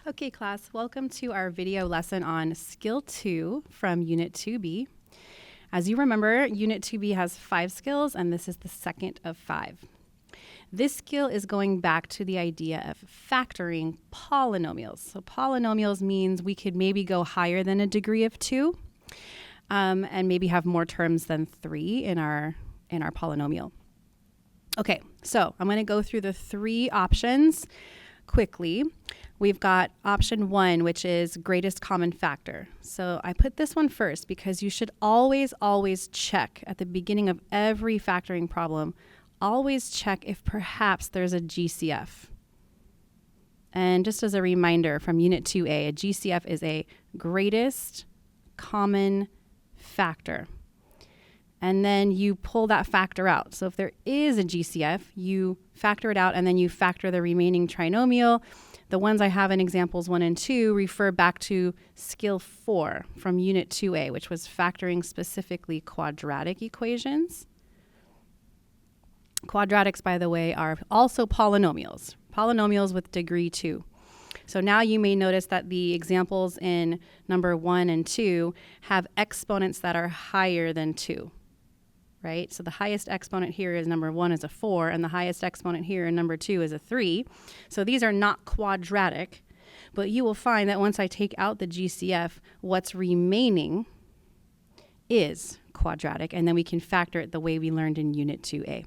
Okay, class, welcome to our video lesson on Skill 2 from Unit 2B. As you remember, Unit 2B has 5 skills, and this is the second of 5. This skill is going back to the idea of factoring polynomials. So polynomials means we could maybe go higher than a degree of 2 and maybe have more terms than 3 in our polynomial. Okay, so I'm going to go through the 3 options quickly. We've got option 1, which is greatest common factor. So I put this one first because you should always check at the beginning of every factoring problem, always check if perhaps there's a GCF. And just as a reminder from Unit 2A, a GCF is a greatest common factor. And then you pull that factor out. So if there is a GCF, you factor it out and then you factor the remaining trinomial. The ones I have in examples 1 and 2 refer back to skill 4 from Unit 2A, which was factoring specifically quadratic equations. Quadratics, by the way, are also polynomials with degree 2. So now you may notice that the examples in number 1 and 2 have exponents that are higher than 2. Right? So the highest exponent here is number 1 is a 4, and the highest exponent here in number 2 is a 3. So these are not quadratic, but you will find that once I take out the GCF, what's remaining is quadratic, and then we can factor it the way we learned in Unit 2A.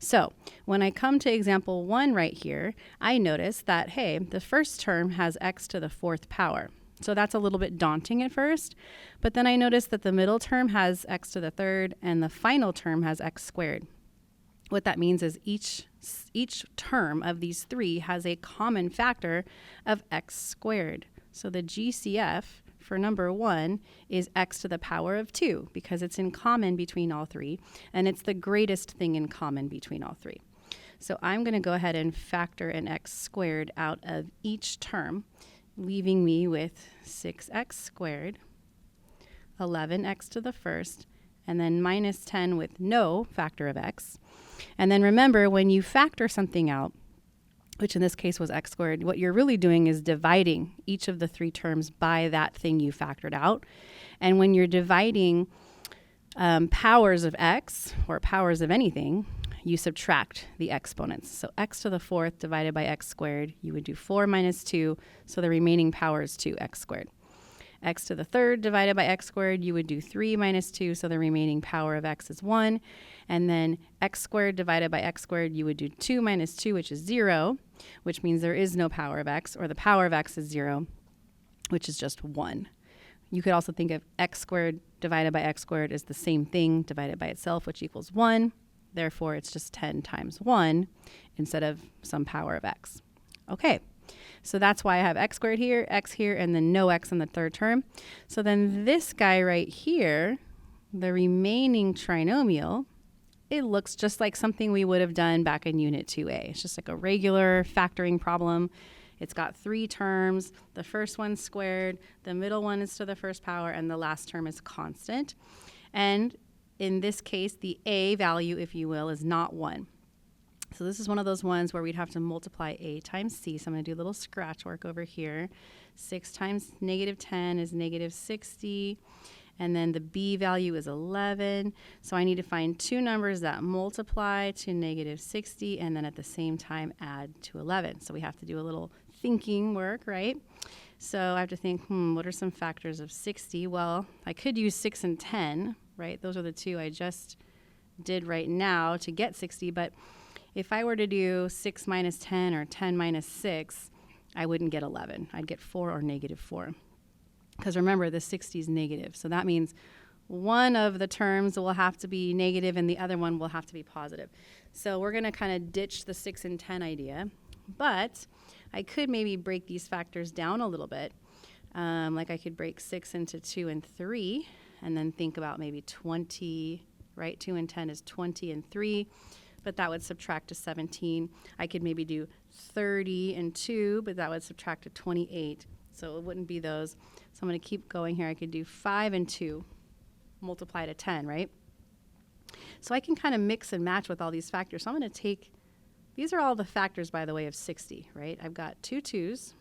So when I come to example 1 right here, I notice that, hey, the first term has x to the 4th power. So that's a little bit daunting at first, but then I noticed that the middle term has x to the 3rd and the final term has x squared. What that means is each term of these 3 has a common factor of x squared. So the GCF for number 1 is x to the power of 2 because it's in common between all 3, and it's the greatest thing in common between all 3. So I'm going to go ahead and factor an x squared out of each term, leaving me with 6x squared, 11x to the 1st, and then minus 10 with no factor of x. And then remember, when you factor something out, which in this case was x squared, what you're really doing is dividing each of the 3 terms by that thing you factored out. And when you're dividing powers of x, or powers of anything, you subtract the exponents. So x to the 4th divided by x squared, you would do 4 minus 2, so the remaining power is 2x squared. X to the 3rd divided by x squared, you would do 3 minus 2, so the remaining power of x is 1. And then x squared divided by x squared, you would do 2 minus 2, which is 0, which means there is no power of x, or the power of x is 0, which is just 1. You could also think of x squared divided by x squared as the same thing divided by itself, which equals 1. Therefore, it's just 10 times 1 instead of some power of x. Okay, so that's why I have x squared here, x here, and then no x in the 3rd term. So then this guy right here, the remaining trinomial, it looks just like something we would have done back in Unit 2A. It's just like a regular factoring problem. It's got 3 terms. The first one's squared, the middle one is to the 1st power, and the last term is constant. And in this case, the a value, if you will, is not 1. So this is one of those ones where we'd have to multiply a times c. So I'm going to do a little scratch work over here. 6 times negative 10 is negative 60. And then the b value is 11. So I need to find 2 numbers that multiply to negative 60 and then at the same time add to 11. So we have to do a little thinking work, right? So I have to think, what are some factors of 60? Well, I could use 6 and 10. Right? Those are the 2 I just did right now to get 60. But if I were to do 6 minus 10 or 10 minus 6, I wouldn't get 11. I'd get 4 or negative 4. Because remember, the 60 is negative. So that means one of the terms will have to be negative and the other one will have to be positive. So we're going to kind of ditch the 6 and 10 idea. But I could maybe break these factors down a little bit. Like I could break 6 into 2 and 3. And then think about maybe 20, right? 2 and 10 is 20 and 3, but that would subtract to 17. I could maybe do 30 and 2, but that would subtract to 28. So it wouldn't be those. So I'm going to keep going here. I could do 5 and 2, multiply to 10, right? So I can kind of mix and match with all these factors. So I'm going to take, these are all the factors, by the way, of 60, right? I've got 2 2's,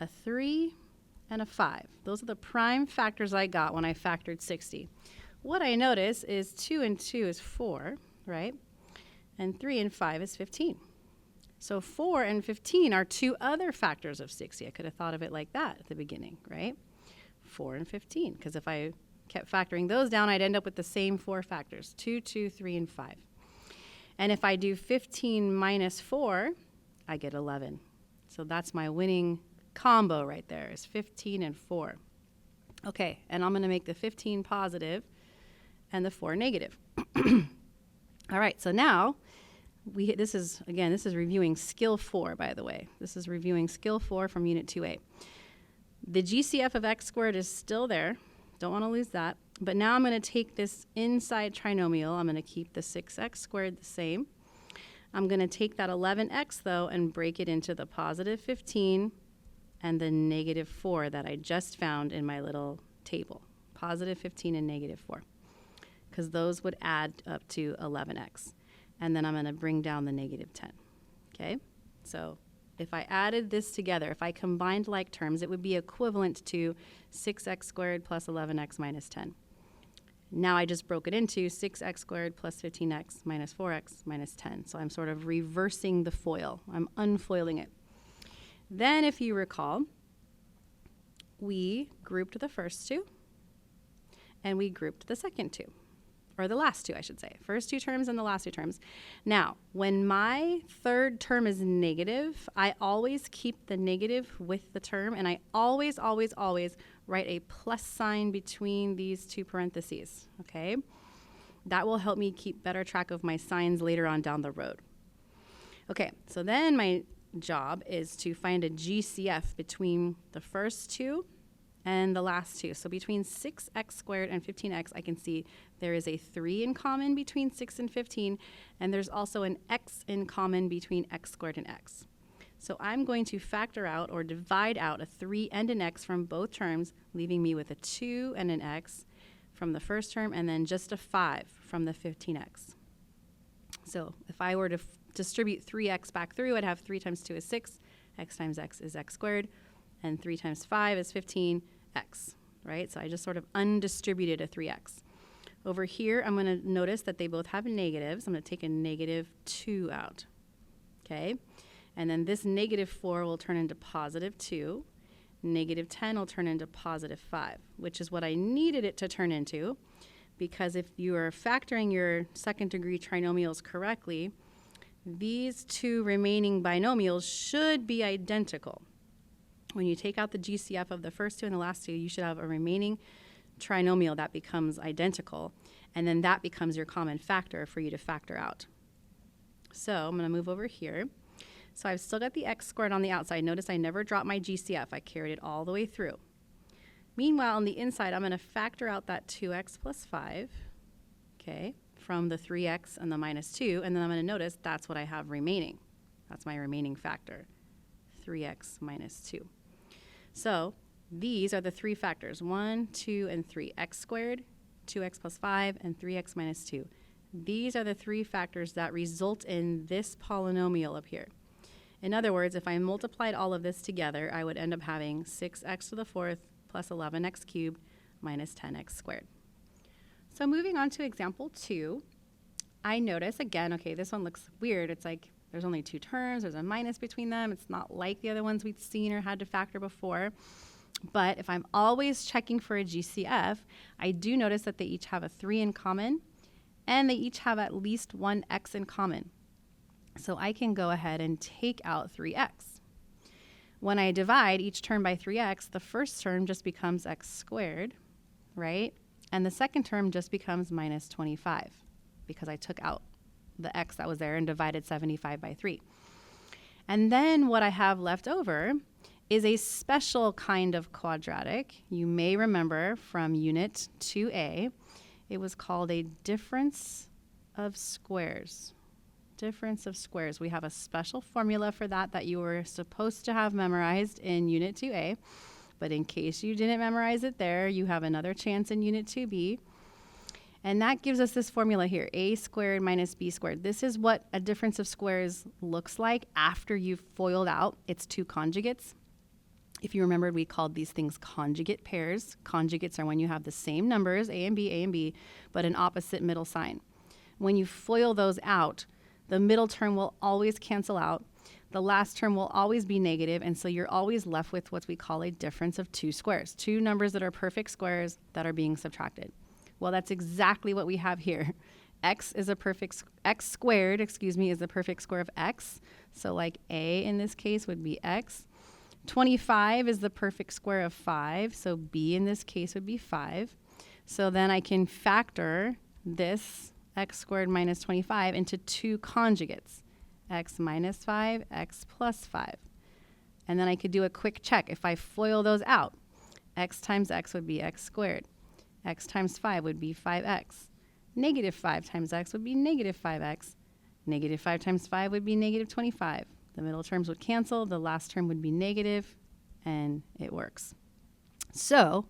a 3, and a 5. Those are the prime factors I got when I factored 60. What I notice is 2 and 2 is 4, right? And 3 and 5 is 15. So 4 and 15 are two other factors of 60. I could have thought of it like that at the beginning, right? 4 and 15, because if I kept factoring those down, I'd end up with the same 4 factors, 2, 2, 3, and 5. And if I do 15 minus 4, I get 11. So that's my winning combo right there, is 15 and 4. Okay, and I'm going to make the 15 positive and the 4 negative. All right, so now this is reviewing skill 4, by the way. This is reviewing skill 4 from Unit 2A. The GCF of x squared is still there. Don't want to lose that. But now I'm going to take this inside trinomial. I'm going to keep the 6x squared the same. I'm going to take that 11x, though, and break it into the positive 15 and the negative 4 that I just found in my little table. Positive 15 and negative 4. Because those would add up to 11x. And then I'm going to bring down the negative 10. Okay? So if I added this together, if I combined like terms, it would be equivalent to 6x squared plus 11x minus 10. Now I just broke it into 6x squared plus 15x minus 4x minus 10. So I'm sort of reversing the FOIL. I'm unfoiling it. Then, if you recall, we grouped the first two, and we grouped the second two. Or the last two, I should say. First two terms and the last two terms. Now, when my third term is negative, I always keep the negative with the term, and I always, always, always write a plus sign between these two parentheses, okay? That will help me keep better track of my signs later on down the road. Okay, so then my job is to find a GCF between the first two and the last two. So between 6x squared and 15x, I can see there is a 3 in common between 6 and 15, and there's also an x in common between x squared and x. So I'm going to factor out or divide out a 3 and an x from both terms, leaving me with a 2 and an x from the first term, and then just a 5 from the 15x. So if I were to distribute 3x back through, I'd have 3 times 2 is 6, x times x is x squared, and 3 times 5 is 15x, right? So I just sort of undistributed a 3x. Over here, I'm going to notice that they both have negatives. I'm going to take a negative 2 out, okay? And then this negative 4 will turn into positive 2. Negative 10 will turn into positive 5, which is what I needed it to turn into, because if you are factoring your second degree trinomials correctly, these two remaining binomials should be identical. When you take out the GCF of the first two and the last two, you should have a remaining trinomial that becomes identical, and then that becomes your common factor for you to factor out. So I'm going to move over here. So I've still got the x squared on the outside. Notice I never dropped my GCF. I carried it all the way through. Meanwhile, on the inside, I'm going to factor out that 2x plus 5, okay, from the 3x and the minus 2, and then I'm going to notice that's what I have remaining. That's my remaining factor, 3x minus 2. So these are the three factors, 1, 2, and 3, x squared, 2x plus 5, and 3x minus 2. These are the three factors that result in this polynomial up here. In other words, if I multiplied all of this together, I would end up having 6x to the fourth plus 11x cubed minus 10x squared. So moving on to example 2, I notice again, okay, this one looks weird. It's like there's only two terms, there's a minus between them. It's not like the other ones we'd seen or had to factor before. But if I'm always checking for a GCF, I do notice that they each have a 3 in common, and they each have at least one x in common. So I can go ahead and take out 3x. When I divide each term by 3x, the first term just becomes x squared, right? And the second term just becomes minus 25 because I took out the x that was there and divided 75 by 3. And then what I have left over is a special kind of quadratic. You may remember from Unit 2A, it was called a difference of squares. Difference of squares. We have a special formula for that you were supposed to have memorized in Unit 2A, but in case you didn't memorize it there, you have another chance in Unit 2B. And that gives us this formula here, a squared minus b squared. This is what a difference of squares looks like after you've FOILed out its two conjugates. If you remembered, we called these things conjugate pairs. Conjugates are when you have the same numbers, A and B, but an opposite middle sign. When you FOIL those out, the middle term will always cancel out. The last term will always be negative, and so you're always left with what we call a difference of two squares, two numbers that are perfect squares that are being subtracted. Well, that's exactly what we have here. X squared, is the perfect square of x. So like A in this case would be x. 25 is the perfect square of 5, so B in this case would be 5. So then I can factor this x squared minus 25 into two conjugates, x minus 5, x plus 5. And then I could do a quick check. If I FOIL those out, x times x would be x squared. X times 5 would be 5x. Negative 5 times x would be negative 5x. Negative 5 times 5 would be negative 25. The middle terms would cancel, the last term would be negative, and it works. So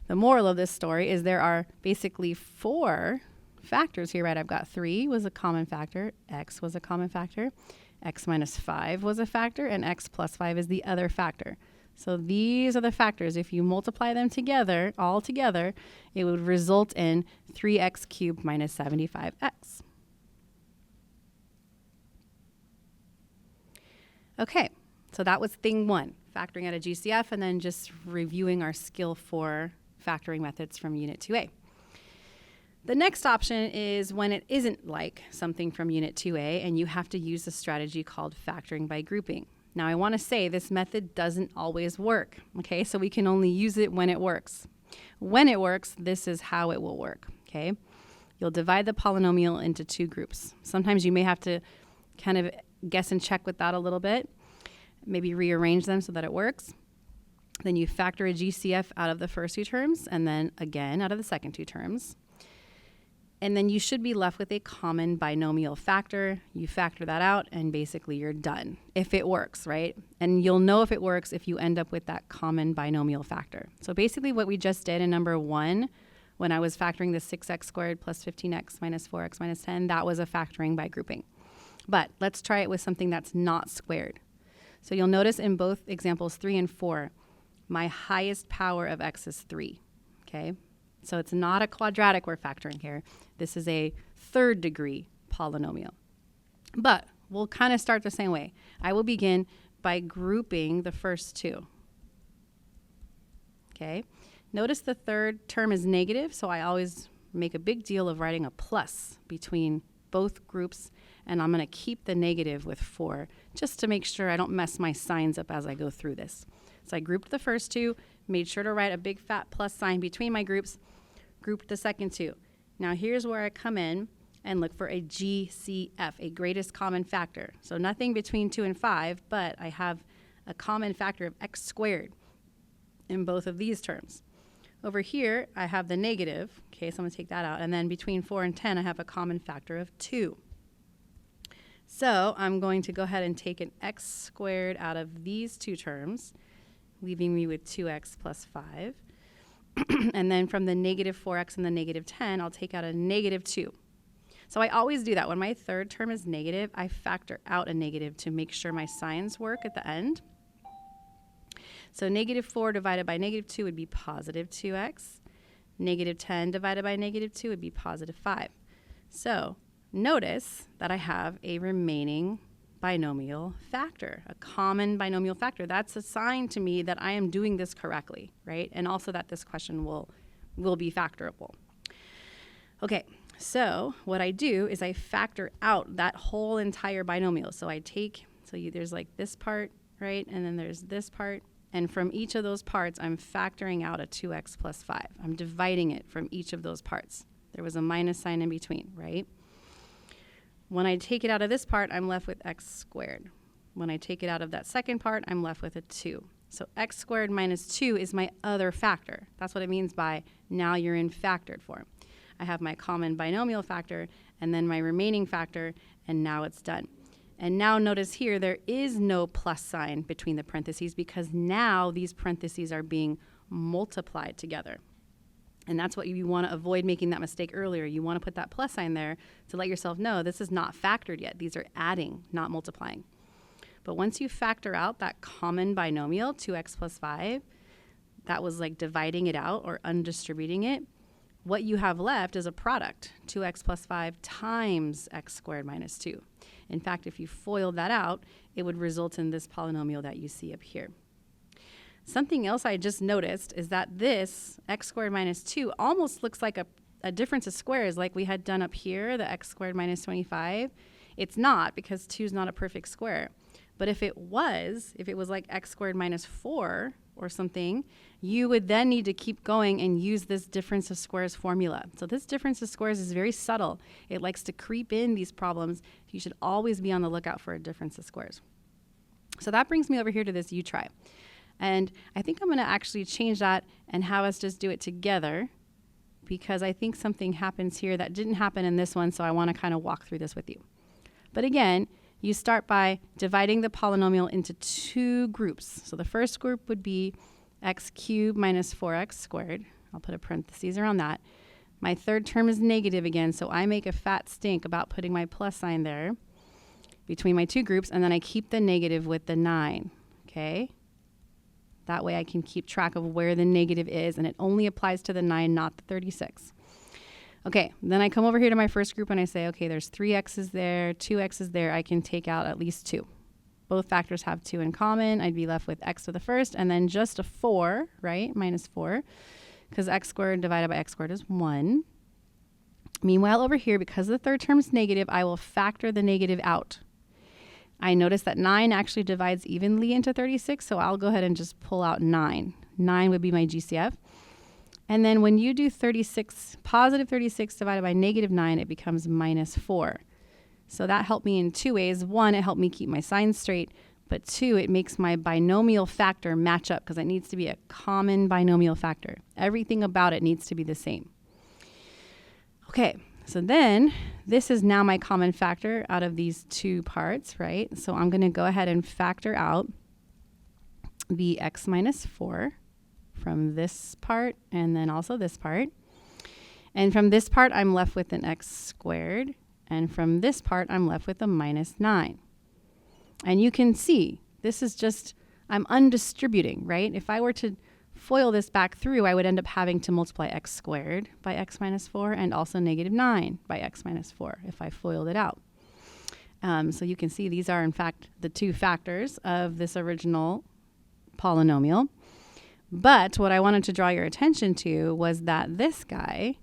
the moral of this story is there are basically 4 factors here, right? I've got 3 was a common factor, x was a common factor, x minus 5 was a factor, and x plus 5 is the other factor. So these are the factors. If you multiply them together, all together, it would result in 3x cubed minus 75x. Okay, so that was thing 1, factoring out a GCF, and then just reviewing our skill for factoring methods from Unit 2A. The next option is when it isn't like something from Unit 2A, and you have to use a strategy called factoring by grouping. Now, I want to say this method doesn't always work, okay? So we can only use it when it works. When it works, this is how it will work, okay? You'll divide the polynomial into 2 groups. Sometimes you may have to kind of guess and check with that a little bit, maybe rearrange them so that it works. Then you factor a GCF out of the first 2 terms, and then again out of the second 2 terms. And then you should be left with a common binomial factor. You factor that out, and basically you're done, if it works, right? And you'll know if it works if you end up with that common binomial factor. So basically what we just did in number 1, when I was factoring the 6x squared plus 15x minus 4x minus 10, that was a factoring by grouping. But let's try it with something that's not squared. So you'll notice in both examples 3 and 4, my highest power of x is 3, okay? So it's not a quadratic we're factoring here. This is a 3rd degree polynomial. But we'll kind of start the same way. I will begin by grouping the first 2, okay? Notice the 3rd term is negative, so I always make a big deal of writing a plus between both groups, and I'm going to keep the negative with 4 just to make sure I don't mess my signs up as I go through this. So I grouped the first 2, made sure to write a big fat plus sign between my groups, grouped the second 2. Now here's where I come in and look for a GCF, a greatest common factor. So nothing between 2 and 5, but I have a common factor of x squared in both of these terms. Over here, I have the negative, okay, so I'm going to take that out. And then between 4 and 10, I have a common factor of 2. So I'm going to go ahead and take an x squared out of these 2 terms, leaving me with 2x plus 5. And then from the negative 4x and the negative 10, I'll take out a negative 2. So I always do that. When my 3rd term is negative, I factor out a negative to make sure my signs work at the end. So negative 4 divided by negative 2 would be positive 2x. Negative 10 divided by negative 2 would be positive 5. So notice that I have a remaining binomial factor, a common binomial factor. That's a sign to me that I am doing this correctly, right? And also that this question will be factorable. Okay, so what I do is I factor out that whole entire binomial. So I take, there's like this part, right? And then there's this part. And from each of those parts, I'm factoring out a 2x plus 5. I'm dividing it from each of those parts. There was a minus sign in between, right? When I take it out of this part, I'm left with x squared. When I take it out of that second part, I'm left with a 2. So x squared minus 2 is my other factor. That's what it means by now you're in factored form. I have my common binomial factor and then my remaining factor, and now it's done. And now notice here, there is no plus sign between the parentheses because now these parentheses are being multiplied together. And that's what you want to avoid making that mistake earlier. You want to put that plus sign there to let yourself know this is not factored yet. These are adding, not multiplying. But once you factor out that common binomial, 2x plus 5, that was like dividing it out or undistributing it, what you have left is a product, 2x plus 5 times x squared minus 2. In fact, if you FOILed that out, it would result in this polynomial that you see up here. Something else I just noticed is that this x squared minus 2 almost looks like a difference of squares like we had done up here, the x squared minus 25. It's not, because 2 is not a perfect square. But if it was like x squared minus 4 or something, you would then need to keep going and use this difference of squares formula. So this difference of squares is very subtle. It likes to creep in these problems. You should always be on the lookout for a difference of squares. So that brings me over here to this you try. And I think I'm going to actually change that and have us just do it together, because I think something happens here that didn't happen in this one, so I want to kind of walk through this with you. But again, you start by dividing the polynomial into two groups. So the first group would be x cubed minus 4x squared. I'll put a parentheses around that. My third term is negative again, so I make a fat stink about putting my plus sign there between my two groups, and then I keep the negative with the 9, okay? That way I can keep track of where the negative is, and it only applies to the 9, not the 36. Okay, then I come over here to my first group and I say, okay, there's 3 x's there, 2 x's there. I can take out at least 2. Both factors have 2 in common. I'd be left with x to the first and then just a 4, right? Minus 4, because x squared divided by x squared is 1. Meanwhile, over here, because the third term is negative, I will factor the negative out. I notice that 9 actually divides evenly into 36, so I'll go ahead and just pull out 9. 9 would be my GCF. And then when you do 36, positive 36 divided by negative 9, it becomes minus 4. So that helped me in two ways. One, it helped me keep my signs straight. But two, it makes my binomial factor match up, because it needs to be a common binomial factor. Everything about it needs to be the same. Okay, so then this is now my common factor out of these two parts, right? So I'm going to go ahead and factor out the x minus 4 from this part and then also this part. And from this part, I'm left with an x squared. And from this part, I'm left with a minus 9. And you can see, this is just, I'm undistributing, right? If I were to FOIL this back through, I would end up having to multiply x squared by x minus 4 and also negative 9 by x minus 4 if I FOILed it out. So you can see these are, in fact, the two factors of this original polynomial. But what I wanted to draw your attention to was that this guy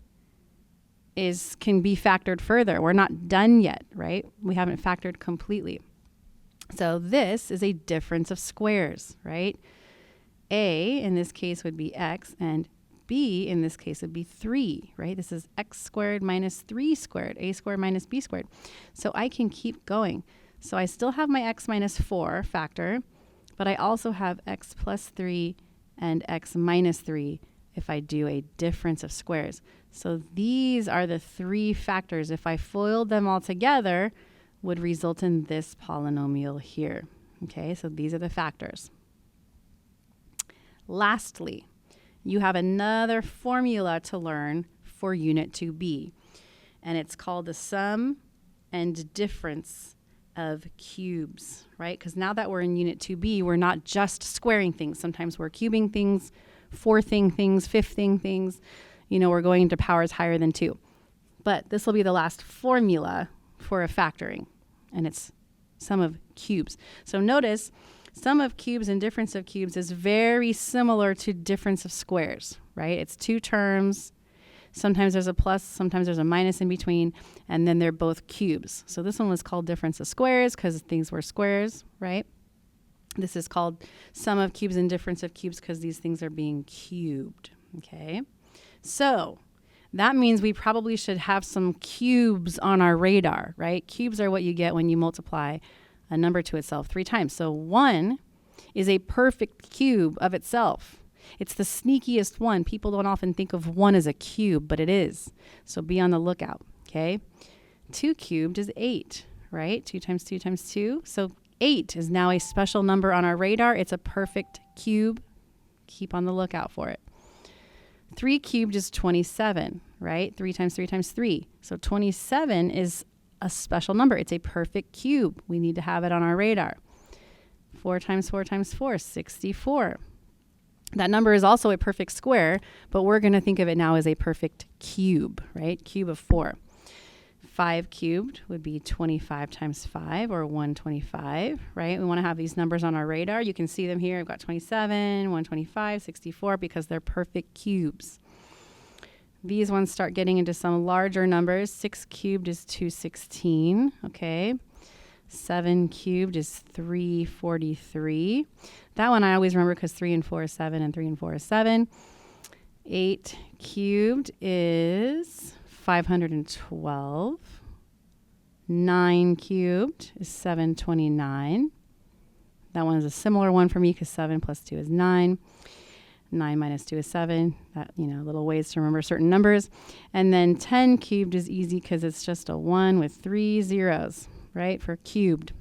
can be factored further. We're not done yet, right? We haven't factored completely. So this is a difference of squares, right? A in this case would be x, and b in this case would be 3, right? This is x squared minus 3 squared, a squared minus b squared. So I can keep going. So I still have my x minus 4 factor, but I also have x plus 3 and x minus 3 if I do a difference of squares. So these are the three factors. If I FOILed them all together, would result in this polynomial here. Okay, so these are the factors. Lastly, you have another formula to learn for Unit 2B, and it's called the sum and difference of cubes, right? Because now that we're in Unit 2B, we're not just squaring things. Sometimes we're cubing things, fourthing things, fifthing things. You know, we're going into powers higher than 2. But this will be the last formula for a factoring, and it's sum of cubes. So notice, sum of cubes and difference of cubes is very similar to difference of squares, right? It's two terms. Sometimes there's a plus, sometimes there's a minus in between, and then they're both cubes. So this one was called difference of squares because things were squares, right? This is called sum of cubes and difference of cubes because these things are being cubed, okay? So that means we probably should have some cubes on our radar, right? Cubes are what you get when you multiply a number to itself 3 times. So 1 is a perfect cube of itself. It's the sneakiest one. People don't often think of 1 as a cube, but it is. So be on the lookout, okay? 2 cubed is 8, right? 2 times 2 times 2. So 8 is now a special number on our radar. It's a perfect cube. Keep on the lookout for it. 3 cubed is 27, right? 3 times 3 times 3. So 27 is a special number. It's a perfect cube. We need to have it on our radar. 4 times 4 times 4, 64. That number is also a perfect square, but we're going to think of it now as a perfect cube, right? Cube of 4. 5 cubed would be 25 times 5, or 125, right? We want to have these numbers on our radar. You can see them here. I've got 27, 125, 64, because they're perfect cubes. These ones start getting into some larger numbers. 6 cubed is 216, okay? 7 cubed is 343. That one I always remember because 3 and 4 is 7 and 3 and 4 is 7. 8 cubed is 512. 9 cubed is 729. That one is a similar one for me because 7 plus 2 is 9. 9 minus 2 is 7. That, little ways to remember certain numbers. And then 10 cubed is easy because it's just a 1 with 3 zeros, right, for cubed.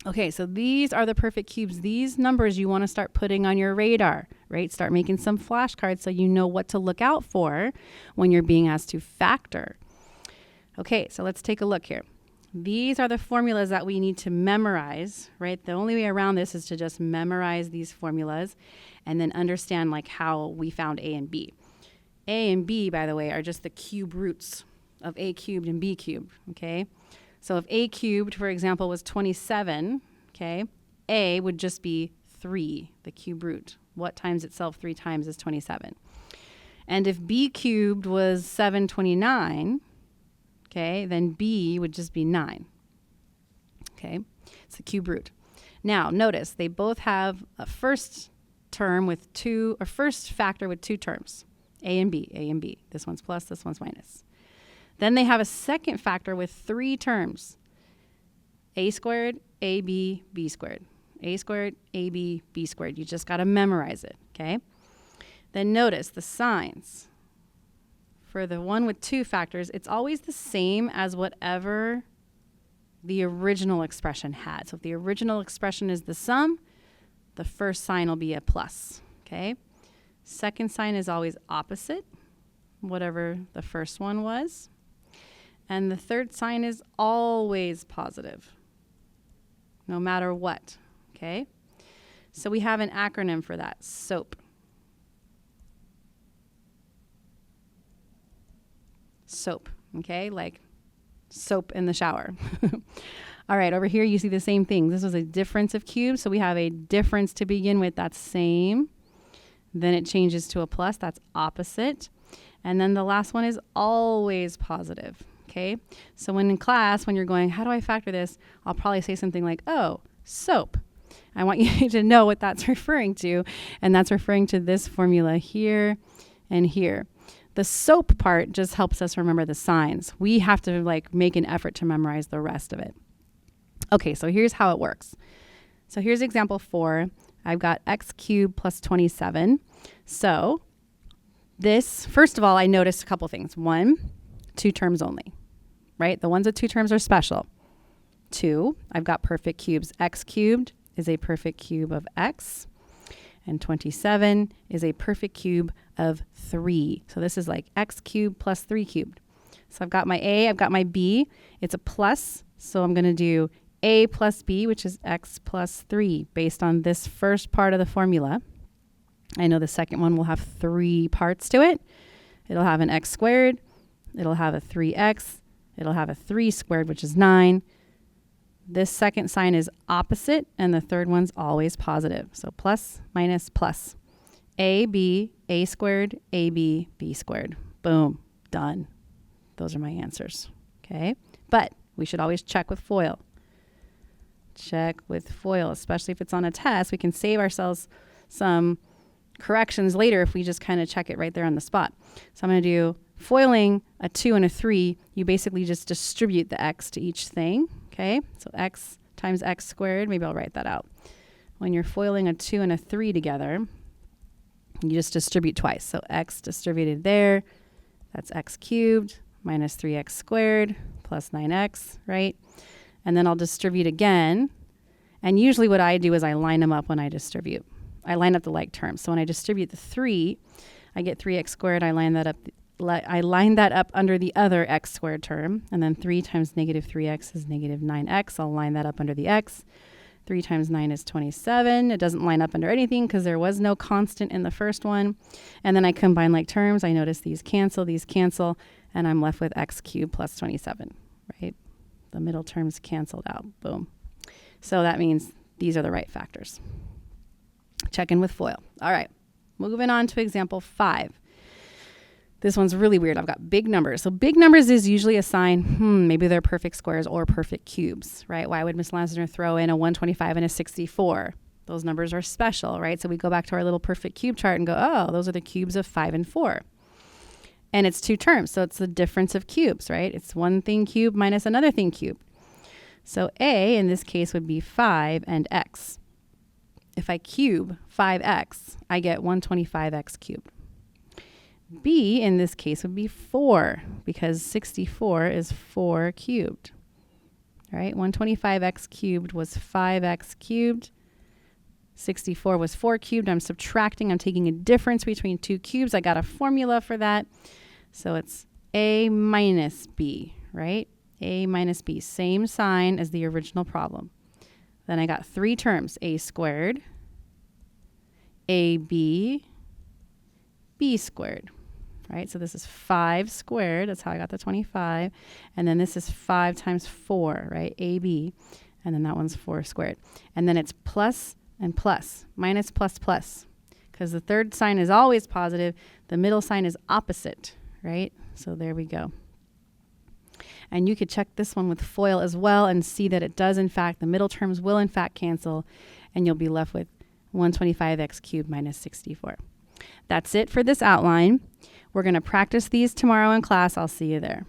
Okay, so these are the perfect cubes. These numbers you want to start putting on your radar, right? Start making some flashcards so you know what to look out for when you're being asked to factor. Okay, so let's take a look here. These are the formulas that we need to memorize, right? The only way around this is to just memorize these formulas and then understand like how we found A and B. A and B, by the way, are just the cube roots of A cubed and B cubed, okay? So if A cubed, for example, was 27, okay, A would just be 3, the cube root. What times itself 3 times is 27. And if B cubed was 729, okay, then B would just be 9. Okay, it's the cube root. Now, notice they both have a first term with first factor with 2 terms, A and B, A and B. This one's plus, this one's minus. Then they have a second factor with 3 terms, A squared, AB, B squared. A squared, AB, B squared. You just got to memorize it, okay? Then notice the signs. For the one with 2 factors, it's always the same as whatever the original expression had. So if the original expression is the sum, the first sign will be a plus, okay? Second sign is always opposite, whatever the first one was. And the third sign is always positive, no matter what, okay? So we have an acronym for that, SOAP. SOAP, okay, like soap in the shower. All right, over here you see the same thing. This was a difference of cubes, so we have a difference to begin with, that's same. Then it changes to a plus, that's opposite. And then the last one is always positive, okay? So when in class, when you're going, how do I factor this? I'll probably say something like, oh, soap. I want you to know what that's referring to, and that's referring to this formula here and here. The SOAP part just helps us remember the signs. We have to make an effort to memorize the rest of it. Okay, so here's how it works. So here's example 4. I've got x cubed plus 27. So this, first of all, I noticed a couple things. 1, 2 terms only, right? The ones with 2 terms are special. 2, I've got perfect cubes. X cubed is a perfect cube of x. And 27 is a perfect cube of 3. So this is like x cubed plus 3 cubed. So I've got my A, I've got my B. It's a plus, so I'm going to do A plus B, which is x plus 3, based on this first part of the formula. I know the second one will have 3 parts to it. It'll have an x squared. It'll have a 3x. It'll have a 3 squared, which is 9. This second sign is opposite, and the third one's always positive. So plus, minus, plus. A, B, A squared, AB, B squared. Boom, done. Those are my answers, okay? But we should always check with FOIL. Check with FOIL, especially if it's on a test. We can save ourselves some corrections later if we just kind of check it right there on the spot. So I'm going to do foiling a 2 and a 3. You basically just distribute the x to each thing, okay? So x times x squared, maybe I'll write that out. When you're foiling a 2 and a 3 together, you just distribute twice. So x distributed there, that's x cubed minus 3x squared plus 9x, right? And then I'll distribute again. And usually what I do is I line them up when I distribute. I line up the like terms. So when I distribute the 3, I get 3x squared. I line that up under the other x squared term. And then 3 times negative 3x is negative 9x. I'll line that up under the x. 3 times 9 is 27. It doesn't line up under anything because there was no constant in the first one. And then I combine like terms. I notice these cancel, and I'm left with x cubed plus 27, right? The middle terms canceled out. Boom. So that means these are the right factors. Check in with FOIL. All right, moving on to example 5. This one's really weird. I've got big numbers. So big numbers is usually a sign, maybe they're perfect squares or perfect cubes, right? Why would Miss Lansner throw in a 125 and a 64? Those numbers are special, right? So we go back to our little perfect cube chart and go, oh, those are the cubes of 5 and 4. And it's 2 terms, so it's the difference of cubes, right? It's one thing cubed minus another thing cubed. So A, in this case, would be 5 and x. If I cube 5x, I get 125x cubed. B, in this case, would be 4, because 64 is 4 cubed. All right, 125x cubed was 5x cubed. 64 was 4 cubed. I'm subtracting. I'm taking a difference between 2 cubes. I got a formula for that. So it's A minus B, right? A minus B, same sign as the original problem. Then I got 3 terms, A squared, AB, B squared, right? So this is 5 squared. That's how I got the 25. And then this is 5 times 4, right? AB. And then that one's 4 squared. And then it's plus and plus, minus plus plus, because the third sign is always positive. The middle sign is opposite, right? So there we go. And you could check this one with FOIL as well and see that it does, in fact, the middle terms will, in fact, cancel, and you'll be left with 125x cubed minus 64. That's it for this outline. We're going to practice these tomorrow in class. I'll see you there.